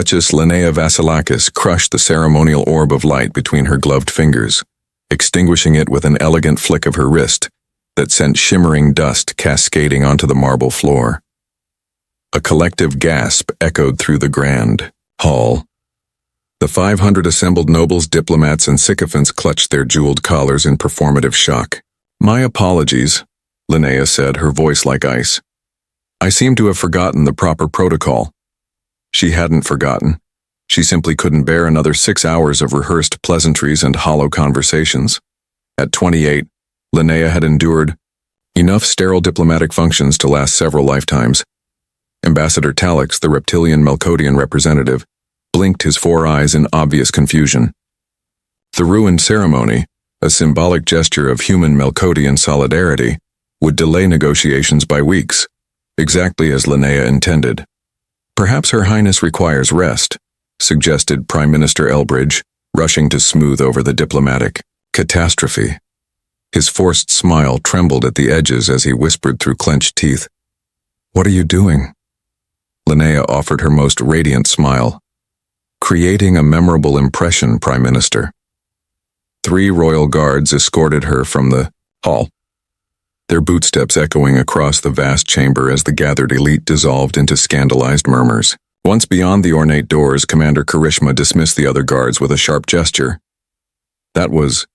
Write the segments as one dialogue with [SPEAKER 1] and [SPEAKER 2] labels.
[SPEAKER 1] Duchess Linnea Vasilakis crushed the ceremonial orb of light between her gloved fingers, extinguishing it with an elegant flick of her wrist that sent shimmering dust cascading onto the marble floor. A collective gasp echoed through the grand hall. The 500 assembled nobles, diplomats, and sycophants clutched their jeweled collars in performative shock. "My apologies," Linnea said, her voice like ice. "I seem to have forgotten the proper protocol." She hadn't forgotten. She simply couldn't bear another 6 hours of rehearsed pleasantries and hollow conversations. At 28, Linnea had endured enough sterile diplomatic functions to last several lifetimes. Ambassador Talix, the reptilian Melkodian representative, blinked his 4 eyes in obvious confusion. The ruined ceremony, a symbolic gesture of human Melkodian solidarity, would delay negotiations by weeks, exactly as Linnea intended. "Perhaps Her Highness requires rest," suggested Prime Minister Elbridge, rushing to smooth over the diplomatic catastrophe. His forced smile trembled at the edges as he whispered through clenched teeth. "What are you doing?" Linnea offered her most radiant smile. "Creating a memorable impression, Prime Minister." 3 royal guards escorted her from the hall, their bootsteps echoing across the vast chamber as the gathered elite dissolved into scandalized murmurs. Once beyond the ornate doors, Commander Karishma dismissed the other guards with a sharp gesture. "That was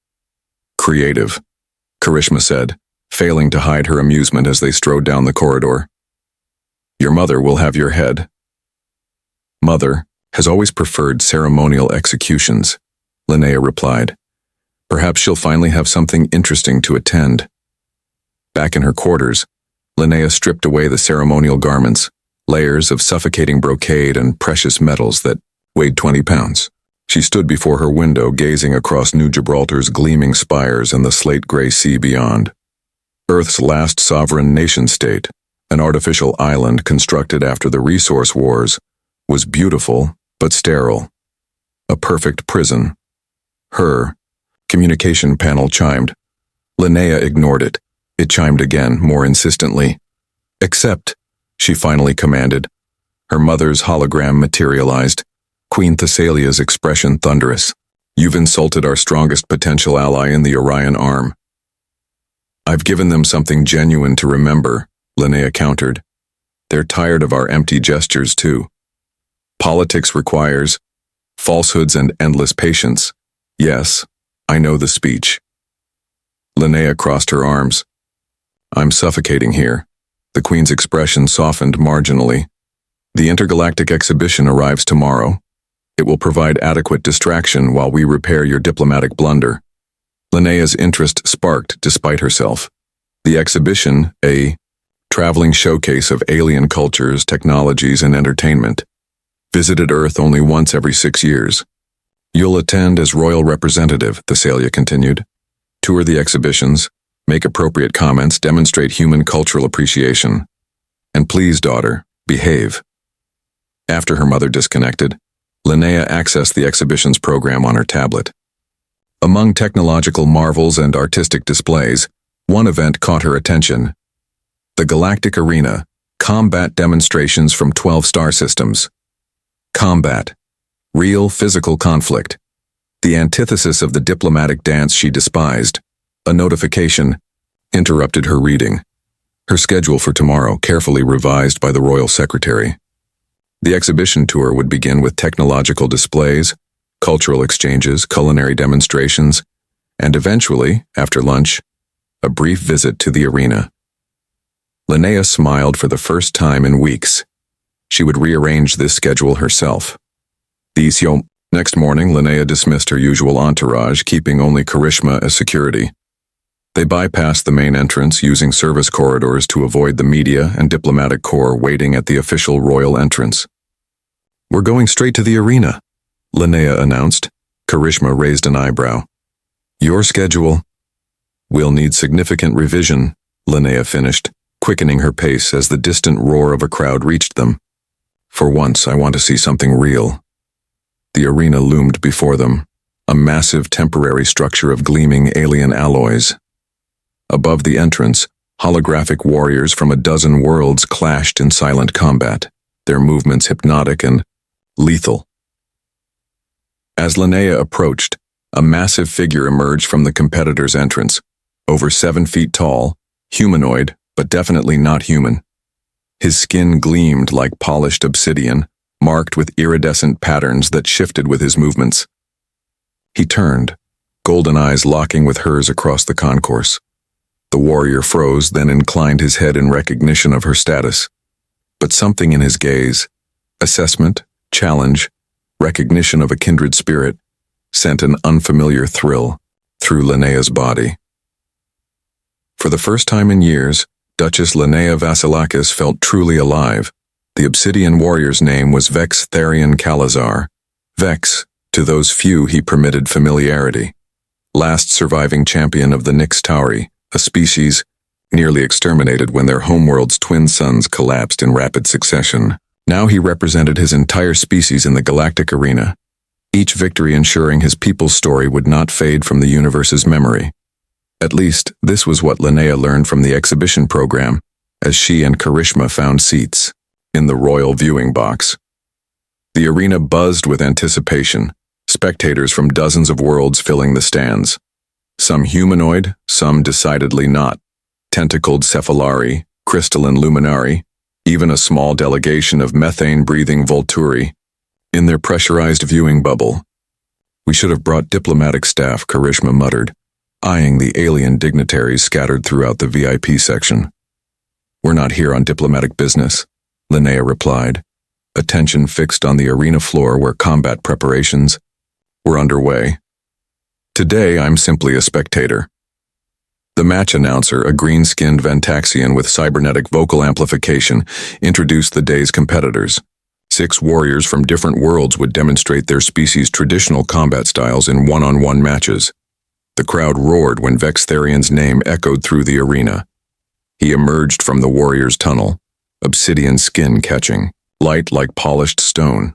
[SPEAKER 1] creative," Karishma said, failing to hide her amusement as they strode down the corridor. "Your mother will have your head." "Mother has always preferred ceremonial executions," Linnea replied. "Perhaps she'll finally have something interesting to attend." Back in her quarters, Linnea stripped away the ceremonial garments, layers of suffocating brocade and precious metals that weighed 20 pounds. She stood before her window, gazing across New Gibraltar's gleaming spires and the slate-gray sea beyond. Earth's last sovereign nation-state, an artificial island constructed after the resource wars, was beautiful but sterile. A perfect prison. Her communication panel chimed. Linnea ignored it. It chimed again, more insistently. "Accept," she finally commanded. Her mother's hologram materialized, Queen Thessalia's expression thunderous. "You've insulted our strongest potential ally in the Orion arm." "I've given them something genuine to remember," Linnea countered. "They're tired of our empty gestures, too. Politics requires falsehoods and endless patience. Yes, I know the speech." Linnea crossed her arms. "I'm suffocating here." The Queen's expression softened marginally. "The intergalactic exhibition arrives tomorrow. It will provide adequate distraction while we repair your diplomatic blunder." Linnea's interest sparked despite herself. The exhibition, a traveling showcase of alien cultures, technologies, and entertainment, visited Earth only once every 6 years. "You'll attend as royal representative," Thessalia continued. "Tour the exhibitions, make appropriate comments, demonstrate human cultural appreciation. And please, daughter, behave." After her mother disconnected, Linnea accessed the exhibition's program on her tablet. Among technological marvels and artistic displays, one event caught her attention. The Galactic Arena, combat demonstrations from 12 star systems. Combat. Real physical conflict. The antithesis of the diplomatic dance she despised. A notification interrupted her reading. Her schedule for tomorrow, carefully revised by the royal secretary. The exhibition tour would begin with technological displays, cultural exchanges, culinary demonstrations, and eventually, after lunch, a brief visit to the arena. Linnea smiled for the first time in weeks. She would rearrange this schedule herself. Next morning, Linnea dismissed her usual entourage, keeping only Karishma as security. They bypassed the main entrance, using service corridors to avoid the media and diplomatic corps waiting at the official royal entrance. "We're going straight to the arena," Linnea announced. Karishma raised an eyebrow. "Your schedule." "We'll need significant revision," Linnea finished, quickening her pace as the distant roar of a crowd reached them. "For once, I want to see something real." The arena loomed before them, a massive temporary structure of gleaming alien alloys. Above the entrance, holographic warriors from a dozen worlds clashed in silent combat, their movements hypnotic and lethal. As Linnea approached, a massive figure emerged from the competitor's entrance, over 7 feet tall, humanoid, but definitely not human. His skin gleamed like polished obsidian, marked with iridescent patterns that shifted with his movements. He turned, golden eyes locking with hers across the concourse. The warrior froze, then inclined his head in recognition of her status. But something in his gaze, assessment, challenge, recognition of a kindred spirit, sent an unfamiliar thrill through Linnea's body. For the first time in years, Duchess Linnea Vasilakis felt truly alive. The Obsidian warrior's name was Vex Therian Kalazar. Vex, to those few he permitted familiarity. Last surviving champion of the Nyx Tauri, a species nearly exterminated when their homeworld's twin suns collapsed in rapid succession. Now he represented his entire species in the galactic arena, each victory ensuring his people's story would not fade from the universe's memory. At least, this was what Linnea learned from the exhibition program, as she and Karishma found seats in the royal viewing box. The arena buzzed with anticipation, spectators from dozens of worlds filling the stands. Some humanoid, some decidedly not. Tentacled cephalari, crystalline luminari, even a small delegation of methane-breathing Volturi in their pressurized viewing bubble. "We should have brought diplomatic staff," Karishma muttered, eyeing the alien dignitaries scattered throughout the VIP section. "We're not here on diplomatic business," Linnea replied, attention fixed on the arena floor where combat preparations were underway. "Today I'm simply a spectator." The match announcer, a green-skinned Ventaxian with cybernetic vocal amplification, introduced the day's competitors. 6 warriors from different worlds would demonstrate their species' traditional combat styles in one-on-one matches. The crowd roared when Vex Therian's name echoed through the arena. He emerged from the warrior's tunnel, obsidian skin catching, light like polished stone.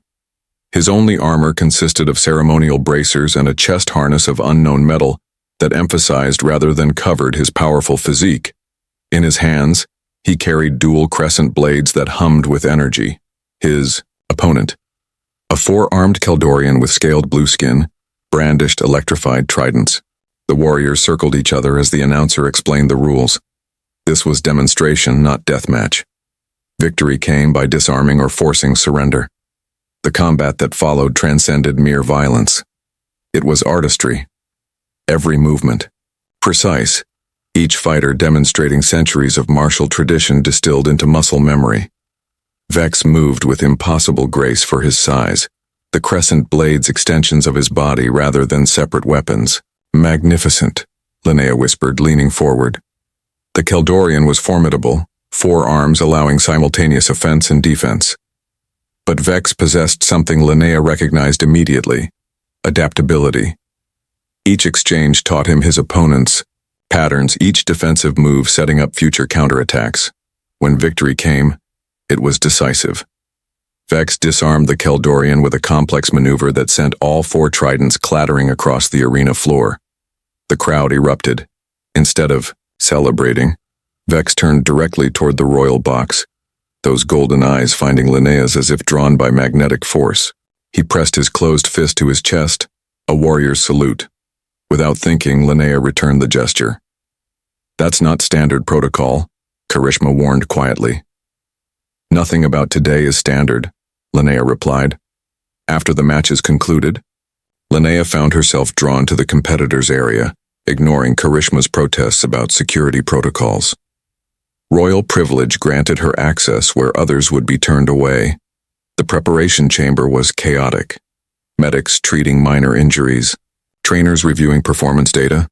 [SPEAKER 1] His only armor consisted of ceremonial bracers and a chest harness of unknown metal that emphasized rather than covered his powerful physique. In his hands, he carried dual crescent blades that hummed with energy. His opponent, a 4-armed Keldorian with scaled blue skin, brandished electrified tridents. The warriors circled each other as the announcer explained the rules. This was demonstration, not deathmatch. Victory came by disarming or forcing surrender. The combat that followed transcended mere violence. It was artistry. Every movement, precise, each fighter demonstrating centuries of martial tradition distilled into muscle memory. Vex moved with impossible grace for his size, the crescent blades extensions of his body rather than separate weapons. "Magnificent," Linnea whispered, leaning forward. The Keldorian was formidable, 4 arms allowing simultaneous offense and defense. But Vex possessed something Linnea recognized immediately: adaptability. Each exchange taught him his opponent's patterns, each defensive move setting up future counterattacks. When victory came, it was decisive. Vex disarmed the Keldorian with a complex maneuver that sent all 4 tridents clattering across the arena floor. The crowd erupted. Instead of celebrating, Vex turned directly toward the royal box, those golden eyes finding Linnea's as if drawn by magnetic force. He pressed his closed fist to his chest, a warrior's salute. Without thinking, Linnea returned the gesture. "That's not standard protocol," Karishma warned quietly. "Nothing about today is standard," Linnea replied. After the matches concluded, Linnea found herself drawn to the competitors' area, ignoring Karishma's protests about security protocols. Royal privilege granted her access where others would be turned away. The preparation chamber was chaotic. Medics treating minor injuries, trainers reviewing performance data,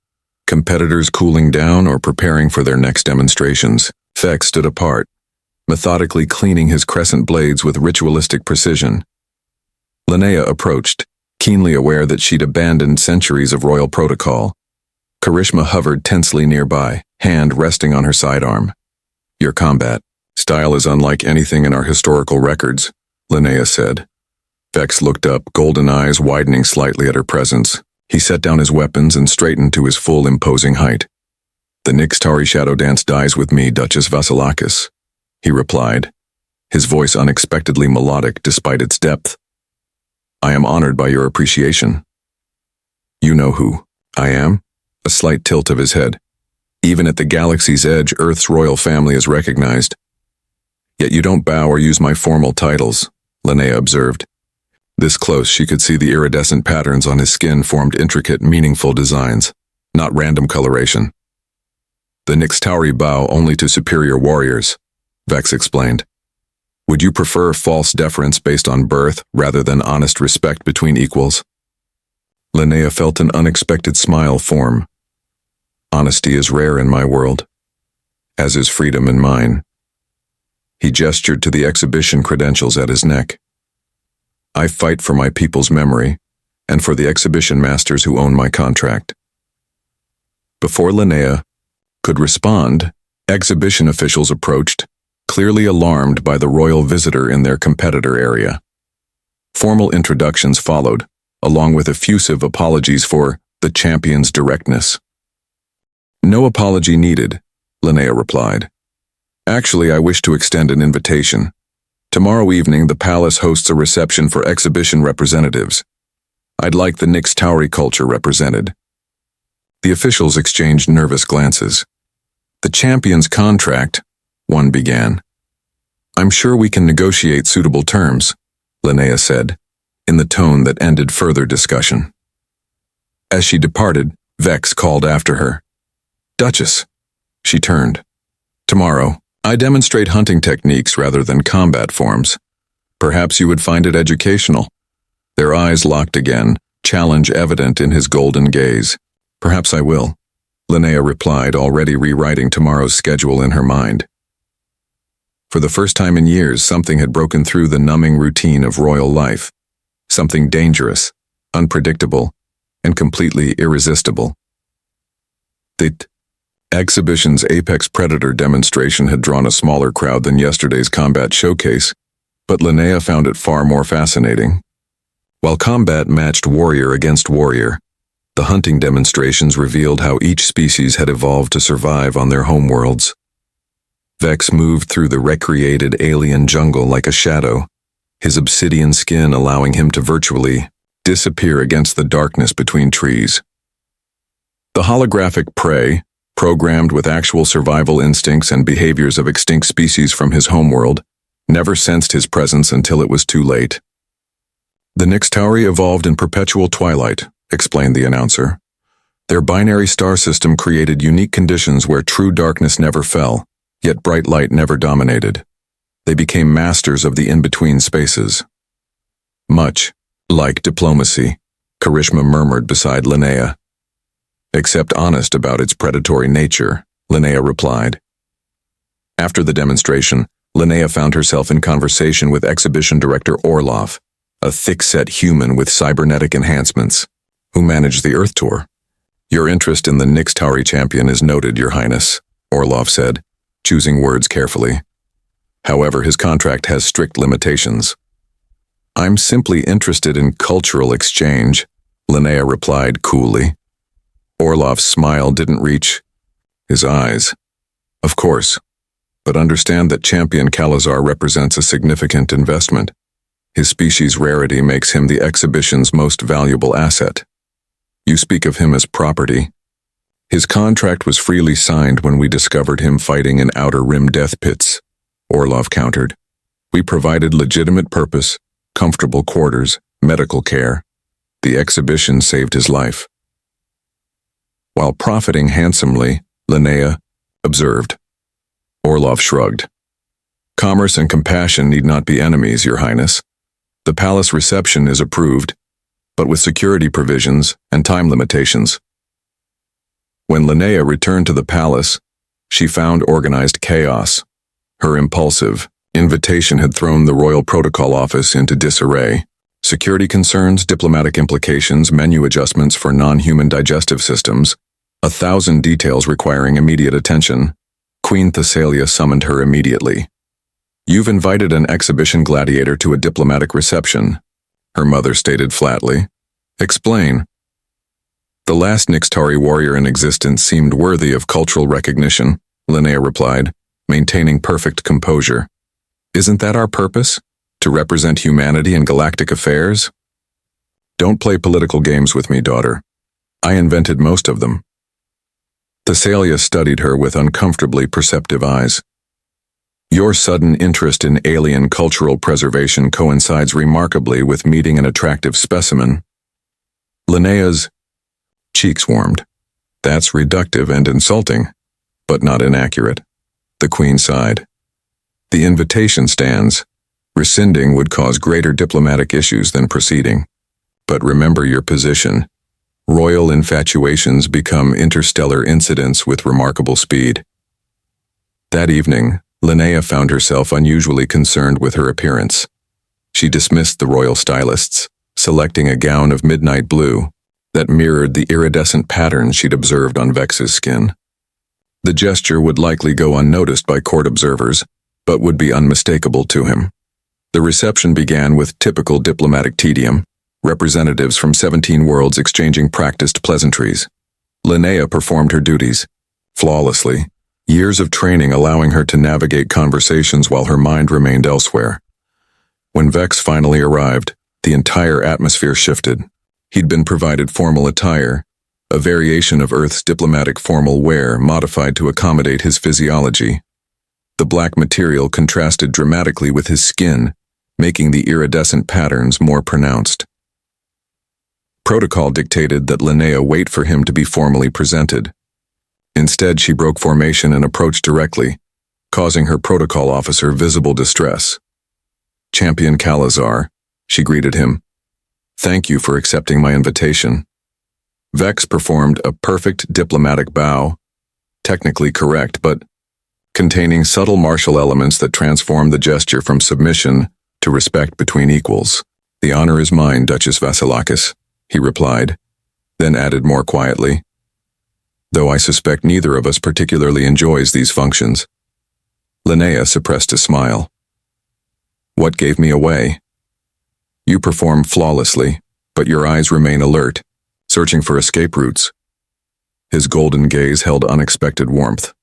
[SPEAKER 1] competitors cooling down or preparing for their next demonstrations. Vex stood apart, methodically cleaning his crescent blades with ritualistic precision. Linnea approached, keenly aware that she'd abandoned centuries of royal protocol. Karishma hovered tensely nearby, hand resting on her sidearm. "Your combat style is unlike anything in our historical records," Linnea said. Vex looked up, golden eyes widening slightly at her presence. He set down his weapons and straightened to his full imposing height. "The Nyx Tauri shadow dance dies with me, Duchess Vasilakis," he replied, his voice unexpectedly melodic despite its depth. am honored by your appreciation. You know who I am? A slight tilt of his head. Even at the galaxy's edge, Earth's royal family is recognized. Yet you don't bow or use my formal titles, Linnea observed. This close, she could see the iridescent patterns on his skin formed intricate, meaningful designs, not random coloration. The Nixtauri bow only to superior warriors, Vex explained. Would you prefer false deference based on birth rather than honest respect between equals? Linnea felt an unexpected smile form. Honesty is rare in my world, as is freedom in mine. He gestured to the exhibition credentials at his neck. I fight for my people's memory and for the exhibition masters who own my contract. Before Linnea could respond, exhibition officials approached, clearly alarmed by the royal visitor in their competitor area. Formal introductions followed, along with effusive apologies for the champion's directness. No apology needed, Linnea replied. Actually, I wish to extend an invitation. Tomorrow evening, the palace hosts a reception for exhibition representatives. I'd like the Nixtauri culture represented. The officials exchanged nervous glances. The champion's contract, one began. I'm sure we can negotiate suitable terms, Linnea said, in the tone that ended further discussion. As she departed, Vex called after her. Duchess. She turned. Tomorrow, I demonstrate hunting techniques rather than combat forms. Perhaps you would find it educational. Their eyes locked again, challenge evident in his golden gaze. Perhaps I will, Linnea replied, already rewriting tomorrow's schedule in her mind. For the first time in years, something had broken through the numbing routine of royal life. Something dangerous, unpredictable, and completely irresistible. The exhibition's apex predator demonstration had drawn a smaller crowd than yesterday's combat showcase, but Linnea found it far more fascinating. While combat matched warrior against warrior, the hunting demonstrations revealed how each species had evolved to survive on their homeworlds. Vex moved through the recreated alien jungle like a shadow, his obsidian skin allowing him to virtually disappear against the darkness between trees. The holographic prey, programmed with actual survival instincts and behaviors of extinct species from his homeworld, never sensed his presence until it was too late. The Nixtauri evolved in perpetual twilight, explained the announcer. Their binary star system created unique conditions where true darkness never fell, yet bright light never dominated. They became masters of the in-between spaces. Much like diplomacy, Karishma murmured beside Linnea. Except honest about its predatory nature, Linnea replied. After the demonstration, Linnea found herself in conversation with exhibition director Orlov, a thick-set human with cybernetic enhancements, who managed the Earth tour. Your interest in the Nixtauri champion is noted, Your Highness, Orlov said, choosing words carefully. However, his contract has strict limitations. I'm simply interested in cultural exchange, Linnea replied coolly. Orlov's smile didn't reach his eyes. Of course, but understand that Champion Kalazar represents a significant investment. His species' rarity makes him the exhibition's most valuable asset. You speak of him as property. His contract was freely signed when we discovered him fighting in Outer Rim death pits, Orlov countered. We provided legitimate purpose, comfortable quarters, medical care. The exhibition saved his life. While profiting handsomely, Linnea observed. Orlov shrugged. Commerce and compassion need not be enemies, Your Highness. The palace reception is approved, but with security provisions and time limitations. When Linnea returned to the palace, she found organized chaos. Her impulsive invitation had thrown the Royal Protocol Office into disarray. Security concerns, diplomatic implications, menu adjustments for non-human digestive systems, 1,000 details requiring immediate attention. Queen Thessalia summoned her immediately. You've invited an exhibition gladiator to a diplomatic reception, her mother stated flatly. Explain. The last Nixtauri warrior in existence seemed worthy of cultural recognition, Linnea replied, maintaining perfect composure. Isn't that our purpose? To represent humanity in galactic affairs? Don't play political games with me, daughter. I invented most of them. Thessalia studied her with uncomfortably perceptive eyes. Your sudden interest in alien cultural preservation coincides remarkably with meeting an attractive specimen. Linnea's cheeks warmed. That's reductive and insulting, but not inaccurate. The Queen sighed. The invitation stands. Rescinding would cause greater diplomatic issues than proceeding. But remember your position. Royal infatuations become interstellar incidents with remarkable speed. That evening, Linnea found herself unusually concerned with her appearance. She dismissed the royal stylists, selecting a gown of midnight blue that mirrored the iridescent patterns she'd observed on Vex's skin. The gesture would likely go unnoticed by court observers, but would be unmistakable to him. The reception began with typical diplomatic tedium, representatives from 17 worlds exchanging practiced pleasantries. Linnea performed her duties flawlessly, years of training allowing her to navigate conversations while her mind remained elsewhere. When Vex finally arrived, the entire atmosphere shifted. He'd been provided formal attire, a variation of Earth's diplomatic formal wear modified to accommodate his physiology. The black material contrasted dramatically with his skin, making the iridescent patterns more pronounced. Protocol dictated that Linnea wait for him to be formally presented. Instead, she broke formation and approached directly, causing her protocol officer visible distress. Champion Calazar, she greeted him. Thank you for accepting my invitation. Vex performed a perfect diplomatic bow, technically correct, but containing subtle martial elements that transformed the gesture from submission to respect between equals. The honor is mine, Duchess Vasilakis, he replied, then added more quietly, though I suspect neither of us particularly enjoys these functions. Linnea suppressed a smile. What gave me away? You perform flawlessly, but your eyes remain alert, searching for escape routes. His golden gaze held unexpected warmth,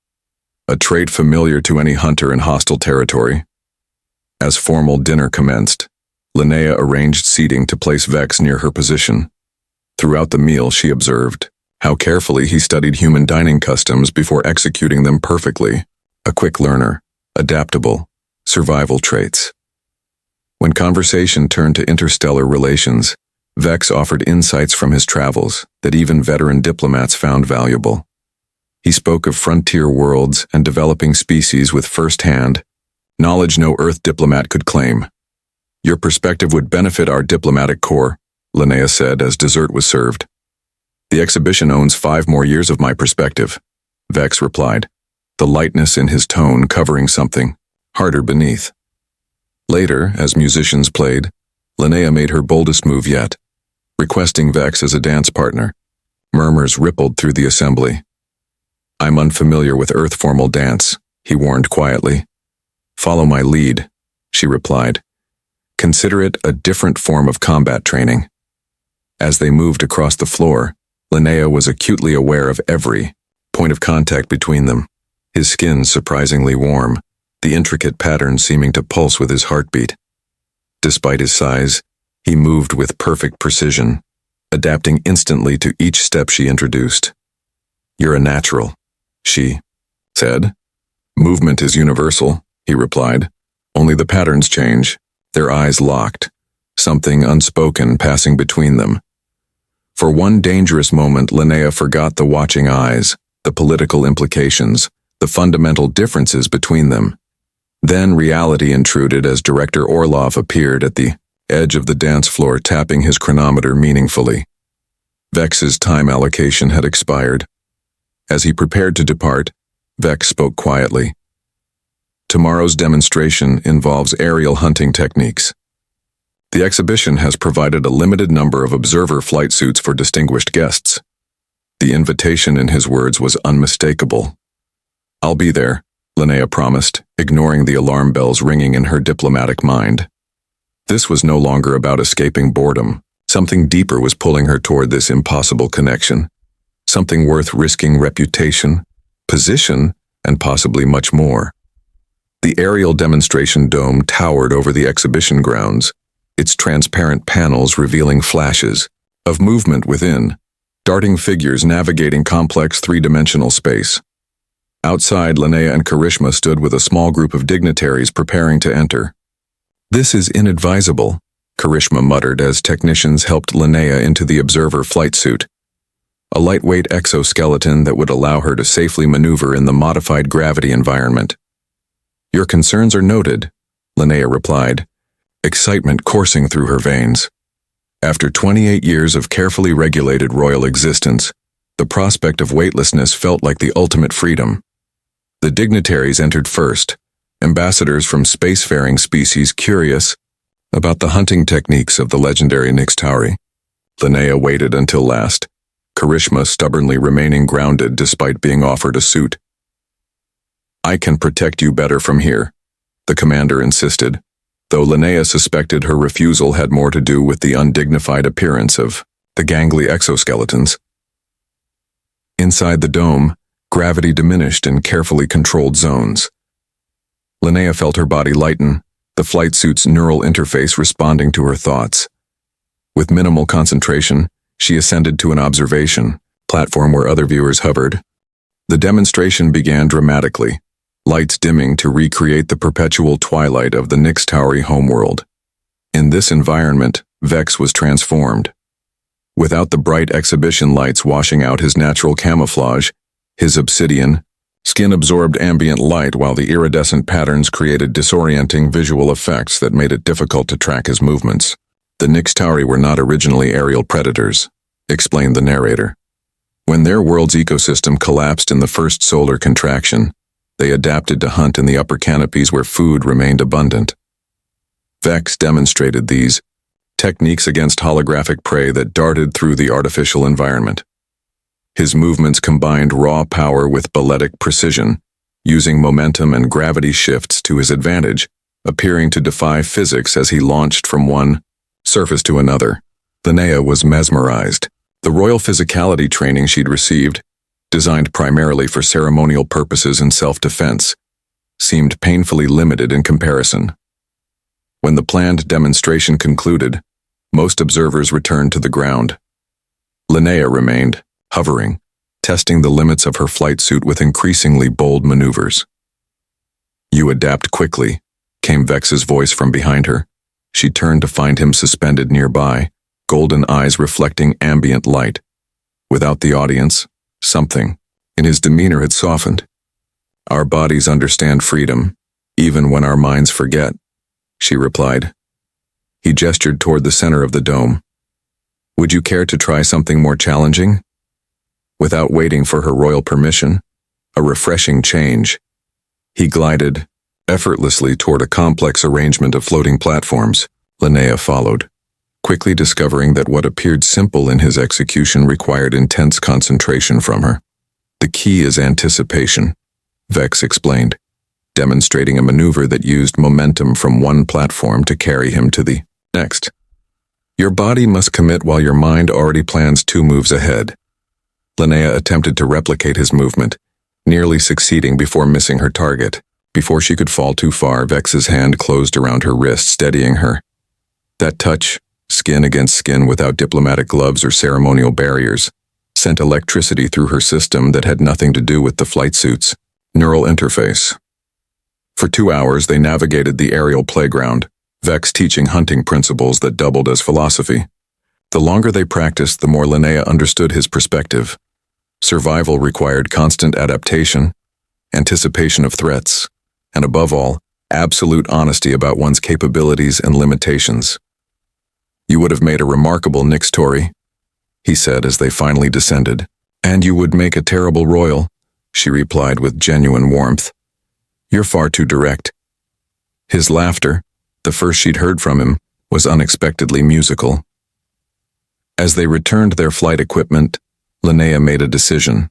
[SPEAKER 1] a trait familiar to any hunter in hostile territory. As formal dinner commenced, Linnea arranged seating to place Vex near her position. Throughout the meal, she observed how carefully he studied human dining customs before executing them perfectly. A quick learner, adaptable, survival traits. When conversation turned to interstellar relations, Vex offered insights from his travels that even veteran diplomats found valuable. He spoke of frontier worlds and developing species with first-hand knowledge no Earth diplomat could claim. Your perspective would benefit our diplomatic corps, Linnea said as dessert was served. The exhibition owns 5 more years of my perspective, Vex replied, the lightness in his tone covering something harder beneath. Later, as musicians played, Linnea made her boldest move yet, requesting Vex as a dance partner. Murmurs rippled through the assembly. I'm unfamiliar with Earth formal dance, he warned quietly. Follow my lead, she replied. Consider it a different form of combat training. As they moved across the floor, Linnea was acutely aware of every point of contact between them, his skin surprisingly warm, the intricate pattern seeming to pulse with his heartbeat. Despite his size, he moved with perfect precision, adapting instantly to each step she introduced. You're a natural, she said. Movement is universal, he replied. Only the patterns change. Their eyes locked, something unspoken passing between them. For one dangerous moment, Linnea forgot the watching eyes, the political implications, the fundamental differences between them. Then reality intruded as Director Orlov appeared at the edge of the dance floor, tapping his chronometer meaningfully. Vex's time allocation had expired. As he prepared to depart, Vex spoke quietly. Tomorrow's demonstration involves aerial hunting techniques. The exhibition has provided a limited number of observer flight suits for distinguished guests. The invitation in his words was unmistakable. I'll be there, Linnea promised, ignoring the alarm bells ringing in her diplomatic mind. This was no longer about escaping boredom. Something deeper was pulling her toward this impossible connection. Something worth risking reputation, position, and possibly much more. The aerial demonstration dome towered over the exhibition grounds, its transparent panels revealing flashes of movement within, darting figures navigating complex three-dimensional space. Outside, Linnea and Karishma stood with a small group of dignitaries preparing to enter. "This is inadvisable," Karishma muttered as technicians helped Linnea into the observer flight suit, a lightweight exoskeleton that would allow her to safely maneuver in the modified gravity environment. "Your concerns are noted," Linnea replied, excitement coursing through her veins. After 28 years of carefully regulated royal existence, the prospect of weightlessness felt like the ultimate freedom. The dignitaries entered first, ambassadors from spacefaring species curious about the hunting techniques of the legendary Nixtauri. Linnea waited until last, Karishma stubbornly remaining grounded despite being offered a suit. "I can protect you better from here," the commander insisted, though Linnea suspected her refusal had more to do with the undignified appearance of the gangly exoskeletons. Inside the dome, gravity diminished in carefully controlled zones. Linnea felt her body lighten, the flight suit's neural interface responding to her thoughts. With minimal concentration, she ascended to an observation platform where other viewers hovered. The demonstration began dramatically, lights dimming to recreate the perpetual twilight of the Nixtauri homeworld. In this environment, Vex was transformed. Without the bright exhibition lights washing out his natural camouflage, his obsidian skin absorbed ambient light while the iridescent patterns created disorienting visual effects that made it difficult to track his movements. "The Nixtauri were not originally aerial predators," explained the narrator. "When their world's ecosystem collapsed in the first solar contraction, they adapted to hunt in the upper canopies where food remained abundant. Vex demonstrated these techniques against holographic prey that darted through the artificial environment. His movements combined raw power with balletic precision, using momentum and gravity shifts to his advantage, appearing to defy physics as he launched from one surface to another." Linnea was mesmerized. The royal physicality training she'd received, designed primarily for ceremonial purposes and self-defense, seemed painfully limited in comparison. When the planned demonstration concluded, most observers returned to the ground. Linnea remained, hovering, testing the limits of her flight suit with increasingly bold maneuvers. "You adapt quickly," came Vex's voice from behind her. She turned to find him suspended nearby, golden eyes reflecting ambient light. Without the audience, something in his demeanor had softened. "Our bodies understand freedom, even when our minds forget," she replied. He gestured toward the center of the dome. "Would you care to try something more challenging?" Without waiting for her royal permission, a refreshing change, he glided effortlessly toward a complex arrangement of floating platforms. Linnea followed, quickly discovering that what appeared simple in his execution required intense concentration from her. "The key is anticipation," Vex explained, demonstrating a maneuver that used momentum from one platform to carry him to the next. "Your body must commit while your mind already plans 2 moves ahead." Linnea attempted to replicate his movement, nearly succeeding before missing her target. Before she could fall too far, Vex's hand closed around her wrist, steadying her. That touch, skin against skin without diplomatic gloves or ceremonial barriers, sent electricity through her system that had nothing to do with the flight suit's neural interface. For 2 hours, they navigated the aerial playground, Vex teaching hunting principles that doubled as philosophy. The longer they practiced, the more Linnea understood his perspective. Survival required constant adaptation, anticipation of threats, and above all, absolute honesty about one's capabilities and limitations. "You would have made a remarkable Nixtauri," he said as they finally descended. "And you would make a terrible royal," she replied with genuine warmth. "You're far too direct." His laughter, the first she'd heard from him, was unexpectedly musical. As they returned their flight equipment, Linnea made a decision.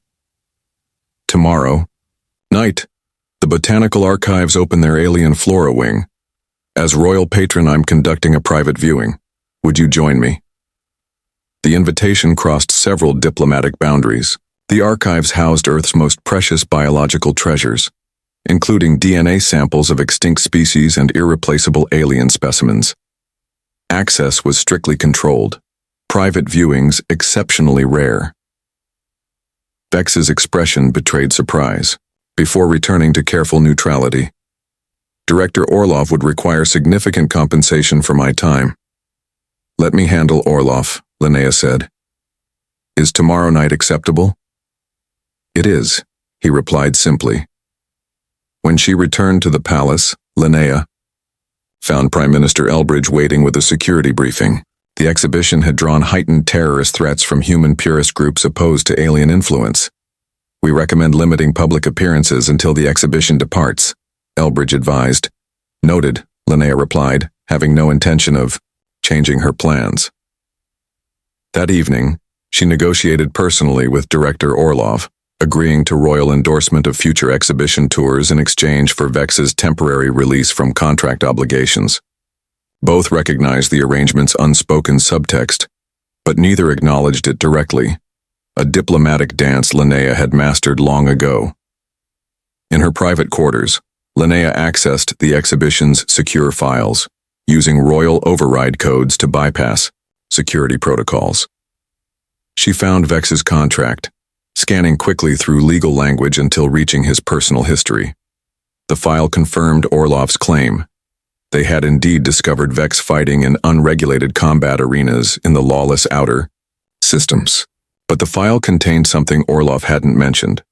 [SPEAKER 1] "Tomorrow night, the Botanical Archives open their alien flora wing. As royal patron, I'm conducting a private viewing. Would you join me?" The invitation crossed several diplomatic boundaries. The archives housed Earth's most precious biological treasures, including DNA samples of extinct species and irreplaceable alien specimens. Access was strictly controlled. Private viewings exceptionally rare. Vex's expression betrayed surprise. Before returning to careful neutrality, Director Orlov would require significant compensation for my time. Let me handle Orlov, Linnea said. Is tomorrow night acceptable? It is, he replied simply. When she returned to the palace, Linnea found Prime Minister Elbridge waiting with a security briefing. The exhibition had drawn heightened terrorist threats from human purist groups opposed to alien influence. We recommend limiting public appearances until the exhibition departs, Elbridge advised. Noted, Linnea replied, having no intention of changing her plans. That evening, she negotiated personally with Director Orlov, agreeing to royal endorsement of future exhibition tours in exchange for Vex's temporary release from contract obligations. Both recognized the arrangement's unspoken subtext, but neither acknowledged it directly, a diplomatic dance Linnea had mastered long ago. In her private quarters, Linnea accessed the exhibition's secure files, using royal override codes to bypass security protocols. She found Vex's contract, scanning quickly through legal language until reaching his personal history. The file confirmed Orlov's claim. They had indeed discovered Vex fighting in unregulated combat arenas in the lawless outer systems. But the file contained something Orlov hadn't mentioned.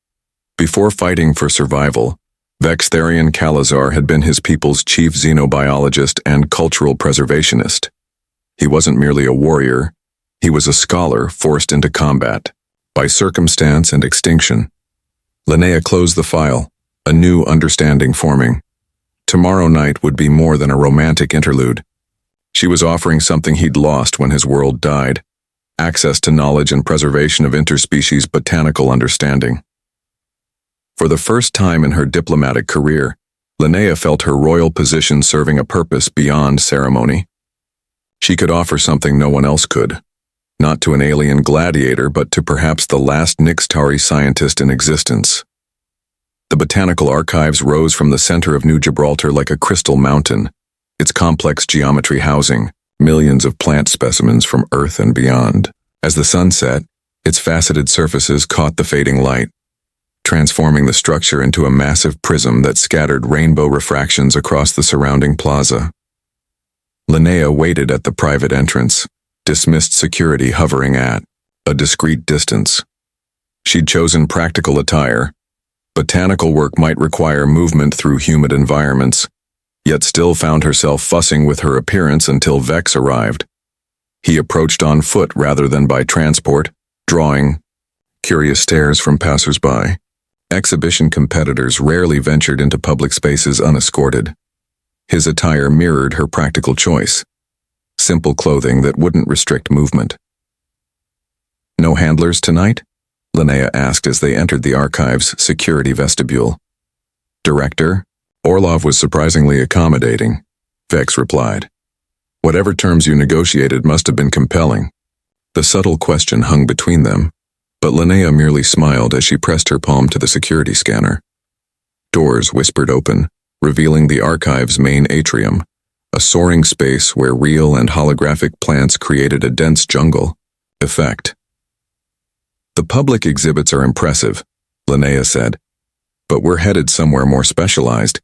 [SPEAKER 1] Before fighting for survival, Vex Therian Kalazar had been his people's chief xenobiologist and cultural preservationist. He wasn't merely a warrior, he was a scholar forced into combat, by circumstance and extinction. Linnea closed the file, a new understanding forming. Tomorrow night would be more than a romantic interlude. She was offering something he'd lost when his world died, access to knowledge and preservation of interspecies botanical understanding. For the first time in her diplomatic career, Linnea felt her royal position serving a purpose beyond ceremony. She could offer something no one else could, not to an alien gladiator, but to perhaps the last Nixtari scientist in existence. The botanical archives rose from the center of New Gibraltar like a crystal mountain, its complex geometry housing millions of plant specimens from Earth and beyond. As the sun set, its faceted surfaces caught the fading light, transforming the structure into a massive prism that scattered rainbow refractions across the surrounding plaza. Linnea waited at the private entrance, dismissed security hovering at a discreet distance. She'd chosen practical attire. Botanical work might require movement through humid environments, yet still found herself fussing with her appearance until Vex arrived. He approached on foot rather than by transport, drawing curious stares from passers-by. Exhibition competitors rarely ventured into public spaces unescorted. His attire mirrored her practical choice. Simple clothing that wouldn't restrict movement. No handlers tonight? Linnea asked as they entered the archive's security vestibule. Director? Orlov was surprisingly accommodating, Vex replied. Whatever terms you negotiated must have been compelling. The subtle question hung between them, but Linnea merely smiled as she pressed her palm to the security scanner. Doors whispered open, revealing the archive's main atrium, a soaring space where real and holographic plants created a dense jungle effect. The public exhibits are impressive, Linnea said, but we're headed somewhere more specialized.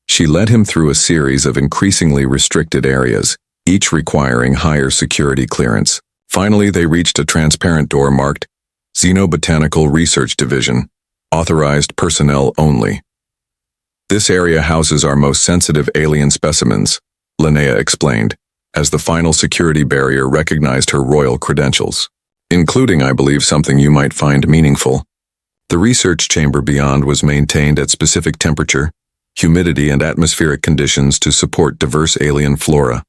[SPEAKER 1] She led him through a series of increasingly restricted areas, each requiring higher security clearance. Finally, they reached a transparent door marked Xenobotanical Research Division, authorized personnel only. This area houses our most sensitive alien specimens, Linnea explained, as the final security barrier recognized her royal credentials, including, I believe, something you might find meaningful. The research chamber beyond was maintained at specific temperature, humidity, and atmospheric conditions to support diverse alien flora.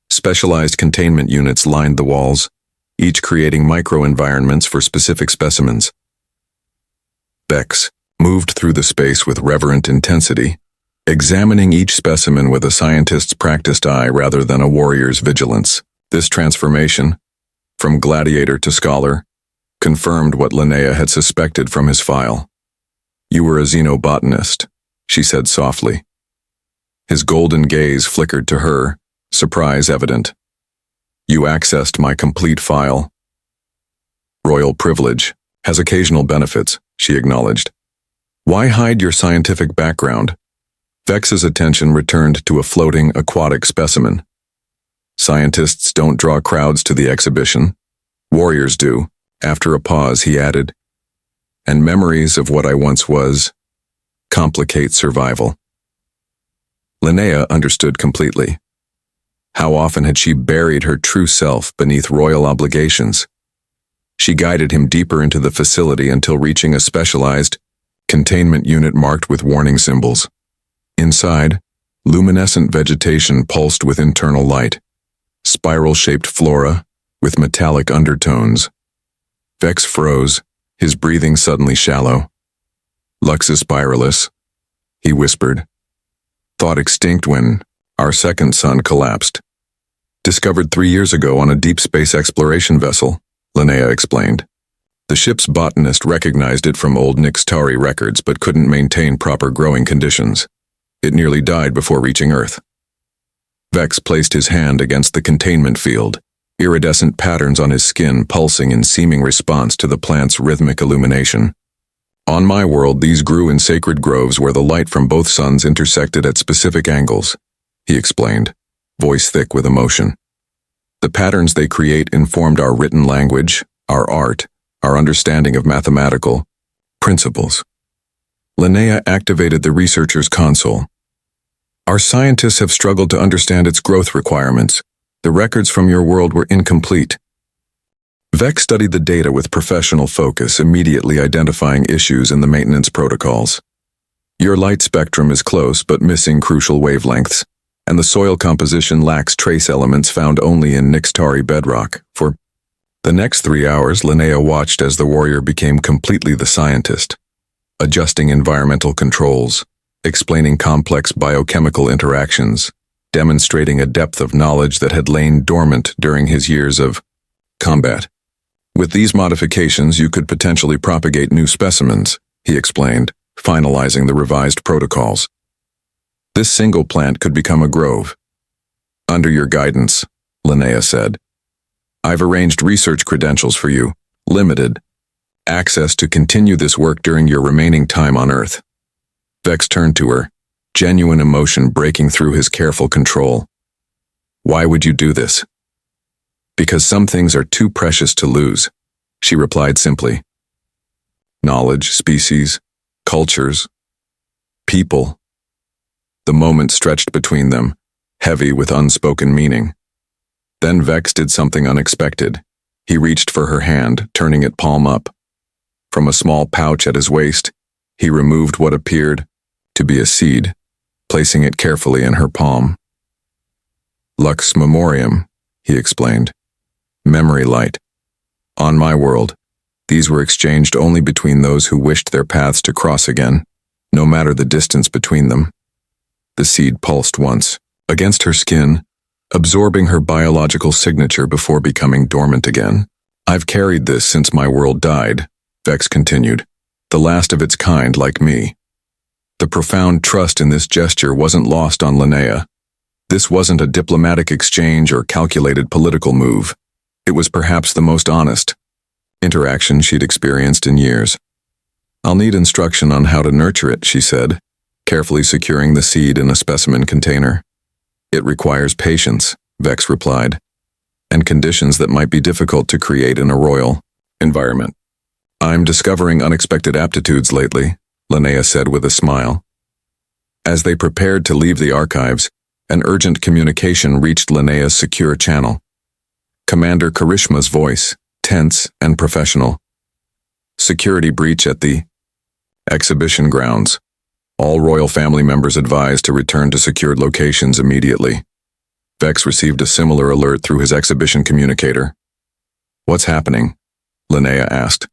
[SPEAKER 1] Specialized containment units lined the walls, each creating microenvironments for specific specimens. Vex moved through the space with reverent intensity, examining each specimen with a scientist's practiced eye rather than a warrior's vigilance. This transformation, from gladiator to scholar, confirmed what Linnea had suspected from his file. You were a xenobotanist, she said softly. His golden gaze flickered to her, surprise evident. You accessed my complete file. Royal privilege has occasional benefits, she acknowledged. Why hide your scientific background? Vex's attention returned to a floating aquatic specimen. Scientists don't draw crowds to the exhibition. Warriors do. After a pause, he added, and memories of what I once was complicate survival. Linnea understood completely. How often had she buried her true self beneath royal obligations? She guided him deeper into the facility until reaching a specialized containment unit marked with warning symbols. Inside, luminescent vegetation pulsed with internal light, spiral-shaped flora with metallic undertones. Vex froze, his breathing suddenly shallow. Luxus spiralis, he whispered. Thought extinct when our second sun collapsed. Discovered 3 years ago on a deep space exploration vessel, Linnea explained. The ship's botanist recognized it from old Nixtari records but couldn't maintain proper growing conditions. It nearly died before reaching Earth. Vex placed his hand against the containment field, iridescent patterns on his skin pulsing in seeming response to the plant's rhythmic illumination. On my world, these grew in sacred groves where the light from both suns intersected at specific angles, he explained, voice thick with emotion. The patterns they create informed our written language, our art, our understanding of mathematical principles. Linnea activated the researcher's console. Our scientists have struggled to understand its growth requirements. The records from your world were incomplete. Vex studied the data with professional focus, immediately identifying issues in the maintenance protocols. Your light spectrum is close but missing crucial wavelengths, and the soil composition lacks trace elements found only in Nixtari bedrock. For the next 3 hours, Linnea watched as the warrior became completely the scientist, adjusting environmental controls, explaining complex biochemical interactions, demonstrating a depth of knowledge that had lain dormant during his years of combat. With these modifications, you could potentially propagate new specimens, he explained, finalizing the revised protocols. This single plant could become a grove. Under your guidance, Linnea said. I've arranged research credentials for you, limited access to continue this work during your remaining time on Earth. Vex turned to her, genuine emotion breaking through his careful control. Why would you do this? Because some things are too precious to lose, she replied simply. Knowledge, species, cultures, people. The moment stretched between them, heavy with unspoken meaning. Then Vex did something unexpected. He reached for her hand, turning it palm up. From a small pouch at his waist, he removed what appeared to be a seed, placing it carefully in her palm. Lux memoriam, he explained. Memory light. On my world, these were exchanged only between those who wished their paths to cross again, no matter the distance between them. The seed pulsed once, against her skin, absorbing her biological signature before becoming dormant again. I've carried this since my world died, Vex continued, the last of its kind like me. The profound trust in this gesture wasn't lost on Linnea. This wasn't a diplomatic exchange or calculated political move. It was perhaps the most honest interaction she'd experienced in years. I'll need instruction on how to nurture it, she said, carefully securing the seed in a specimen container. It requires patience, Vex replied, and conditions that might be difficult to create in a royal environment. I'm discovering unexpected aptitudes lately, Linnea said with a smile. As they prepared to leave the archives, an urgent communication reached Linnea's secure channel. Commander Karishma's voice, tense and professional. Security breach at the exhibition grounds. All royal family members advised to return to secured locations immediately. Vex received a similar alert through his exhibition communicator. What's happening? Linnea asked.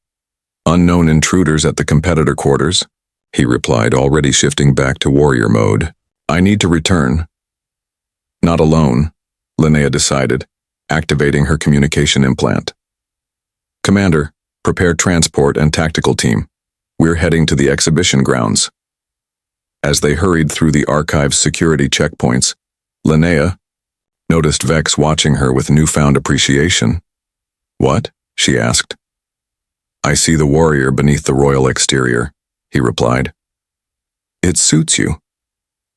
[SPEAKER 1] Unknown intruders at the competitor quarters, he replied, already shifting back to warrior mode. I need to return. Not alone, Linnea decided, activating her communication implant. Commander, prepare transport and tactical team. We're heading to the exhibition grounds. As they hurried through the archive's security checkpoints, Linnea noticed Vex watching her with newfound appreciation. "What?" she asked. "I see the warrior beneath the royal exterior," he replied. "It suits you."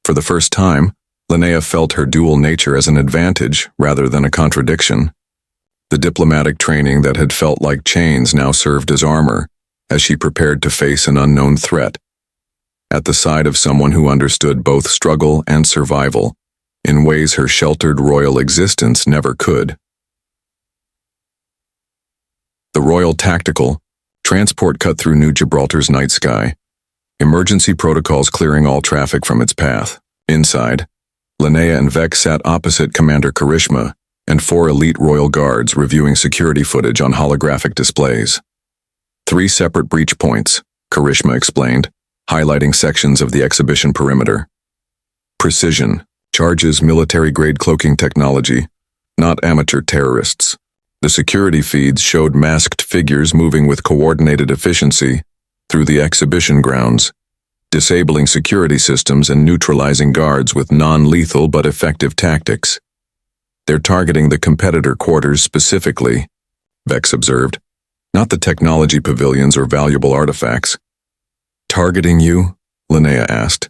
[SPEAKER 1] For the first time, Linnea felt her dual nature as an advantage rather than a contradiction. The diplomatic training that had felt like chains now served as armor, as she prepared to face an unknown threat, at the side of someone who understood both struggle and survival, in ways her sheltered royal existence never could. The Royal Tactical transport cut through New Gibraltar's night sky, emergency protocols clearing all traffic from its path. Inside, Linnea and Vex sat opposite Commander Karishma and 4 elite royal guards reviewing security footage on holographic displays. 3 separate breach points, Karishma explained, highlighting sections of the exhibition perimeter. Precision charges military-grade cloaking technology, not amateur terrorists. The security feeds showed masked figures moving with coordinated efficiency through the exhibition grounds, disabling security systems and neutralizing guards with non-lethal but effective tactics. "They're targeting the competitor quarters specifically," Vex observed, "not the technology pavilions or valuable artifacts." "Targeting you?" Linnea asked.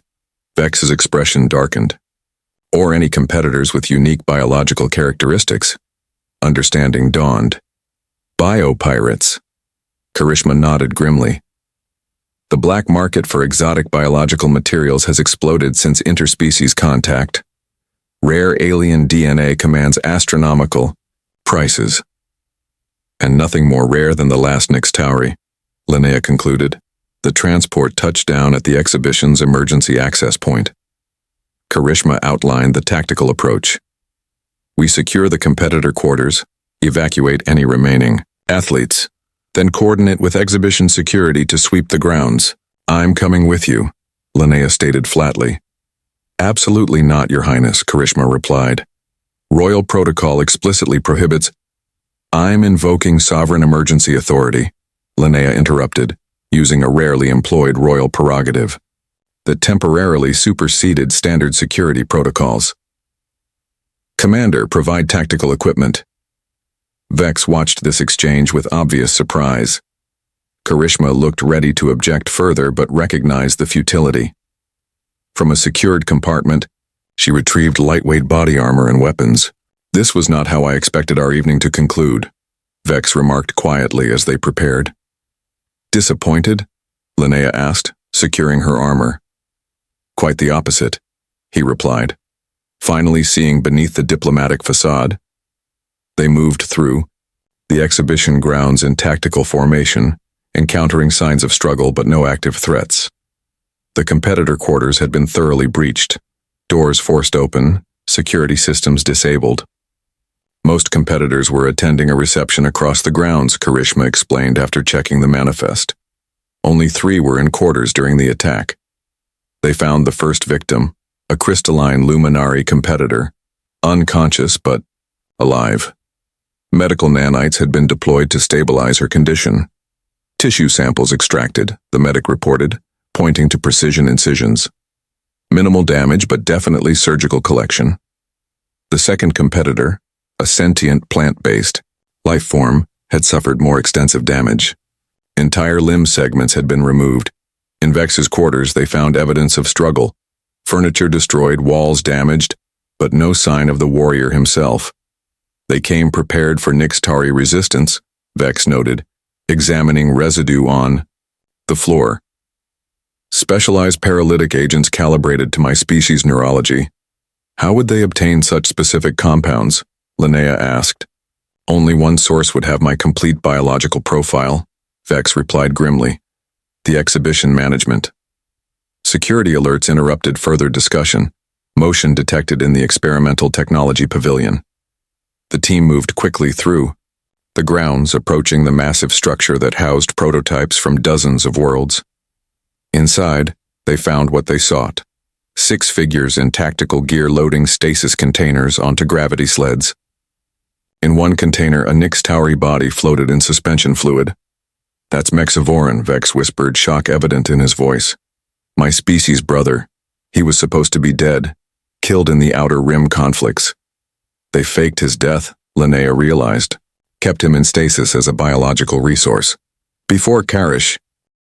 [SPEAKER 1] Vex's expression darkened. "Or any competitors with unique biological characteristics." Understanding dawned. "Biopirates." Karishma nodded grimly. "The black market for exotic biological materials has exploded since interspecies contact. Rare alien DNA commands astronomical prices. And nothing more rare than the last Nixtauri," Linnea concluded. The transport touched down at the exhibition's emergency access point. Karishma outlined the tactical approach. "We secure the competitor quarters, evacuate any remaining athletes, then coordinate with exhibition security to sweep the grounds. I'm coming with you," Linnea stated flatly. "Absolutely not, Your Highness," Karishma replied. "Royal protocol explicitly prohibits—" "I'm invoking sovereign emergency authority," Linnea interrupted, using a rarely employed royal prerogative that temporarily superseded standard security protocols. "Commander, provide tactical equipment." Vex watched this exchange with obvious surprise. Karishma looked ready to object further but recognized the futility. From a secured compartment, she retrieved lightweight body armor and weapons. "This was not how I expected our evening to conclude," Vex remarked quietly as they prepared. "Disappointed?" Linnea asked, securing her armor. "Quite the opposite," he replied, finally seeing beneath the diplomatic facade. They moved through the exhibition grounds in tactical formation, encountering signs of struggle but no active threats. The competitor quarters had been thoroughly breached, doors forced open, security systems disabled. Most competitors were attending a reception across the grounds, Karishma explained after checking the manifest. Only 3 were in quarters during the attack. They found the first victim, a crystalline luminary competitor, unconscious but alive. Medical nanites had been deployed to stabilize her condition. Tissue samples extracted, the medic reported, pointing to precision incisions. Minimal damage but definitely surgical collection. The second competitor, a sentient plant-based life form, had suffered more extensive damage. Entire limb segments had been removed. In Vex's quarters they found evidence of struggle. Furniture destroyed, walls damaged, but no sign of the warrior himself. "They came prepared for Nixtauri resistance," Vex noted, examining residue on the floor. "Specialized paralytic agents calibrated to my species' neurology." "How would they obtain such specific compounds?" Linnea asked. "Only one source would have my complete biological profile," Vex replied grimly. "The exhibition management." Security alerts interrupted further discussion. Motion detected in the experimental technology pavilion. The team moved quickly through the grounds, approaching the massive structure that housed prototypes from dozens of worlds. Inside, they found what they sought. 6 figures in tactical gear loading stasis containers onto gravity sleds. In one container, a Nixtauri body floated in suspension fluid. "That's Mexavoran," Vex whispered, shock evident in his voice. "My species' brother. He was supposed to be dead, killed in the Outer Rim conflicts." They faked his death, Linnea realized, kept him in stasis as a biological resource. Before Karish,